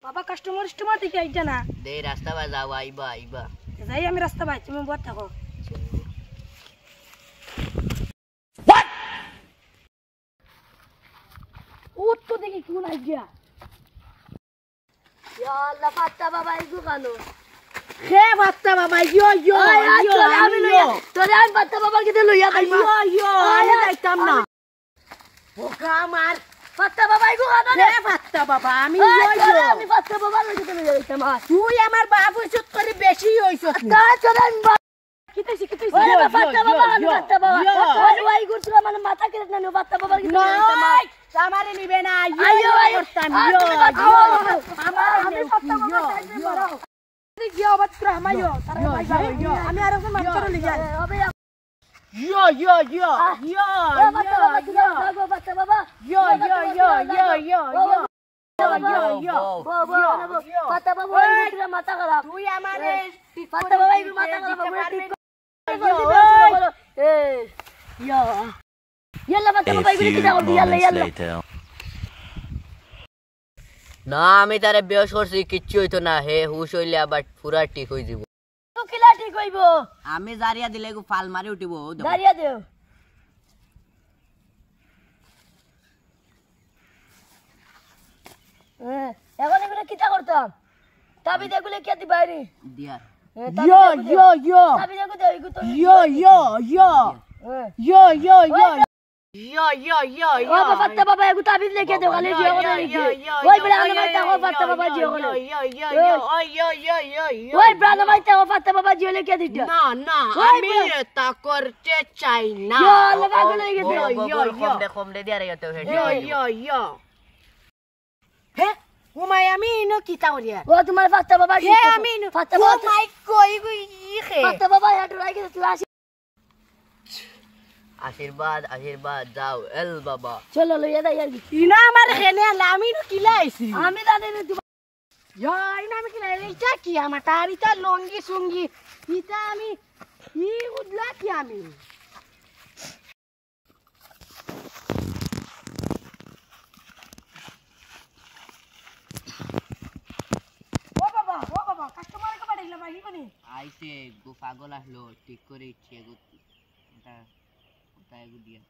বাবা কাস্টমার দেখে আইছা না দে রাস্তা বা যাও আইবা যাই আমি রাস্তা পাই তুমি বট থাকো ও তো দেখি কোন আইডিয়া ইয়া আল্লাহ ফাত্তা বাবা ইগু কানো হে ফাত্তা বাবা ইয়ো তোরে আমি ফাত্তা বাবা কিতে লইয়া যাইবা ইয়ো আমি যাইতাম না ওকা আমার ফাত্তা বাবা ইগু কানো রে ফাত্তা বাবা আমি ইয়ো আমি ফাত্তা বাবা লইতে লইয়া যাইতাম তুই আমার বাবু সুত করে বেশি হইছস তা তোরে কিতে ওরে ফাত্তা বাবা আমি ফাত্তা বাবা ওই গুরছু মানে মাথা কেটে না ফাত্তা বাবা কিতে লইয়া যাইতাম আমারে নিবে না ইয়ো করতাম ইয়ো আমার আমি ফাত্তা বাবা মারাও Yo, batra mayo. Ami arang sa matro liyan. Yo. Pata baba itu mata kharap. Tu amare pata baba itu mata kharap. Yo. Yalla pata baba itu kita udah yalla. না আমি তারে বেশ করছি কিচ্ছু হইতো না হে হুশ হইলে আবার পুরা ঠিক হই যাব তো কিলা ঠিক হইব আমি জারিয়া দিলে গো ফাল মারি উঠিব জারিয়া দেও এখন এগুলো কিটা করতাম তাবি দেখলে কে দিবাইনি দিয়া yo তাবি দেখো দেও ইগু তো yo ও ফাত্তা বাবা এগু তাবি লেখে দেও খালি জিও করে ওই বড় আলো মাইতা ও ফাত্তা বাবা জিও করে ওই বড় মাইতা ও ফাত্তা বাবা জিও লেখে দিটা না আমি এটা করতে চাই না yo লাগা গলে গেছে কম দে দিয়া রে তো হে yo হে ও মাই আমি নো কিতা করিয়া ও তোমার ফাত্তা বাবা হে আমি ফাত্তা বাবা ও মাই কই খে ফাত্তা বাবা এটা রাই গেছে তুই আশীর্বাদ যাও এল বাবা চলো লইয়া দা ইয়ার ইনা আমার খেনে আমি নো কিলা আইছি আমি জানি না তুমি ইনা আমি কিলা এইটা কি আমার তারিটা লঙ্গি সুঙ্গি ইটা আমি ই উদলা কি আমি ও বাবা কাস্টমার কে পাঠাইলা ভাই কোনি আইছে গো পাগল আসলো ঠিক করে ইচ্ছে গো এটা দিয়া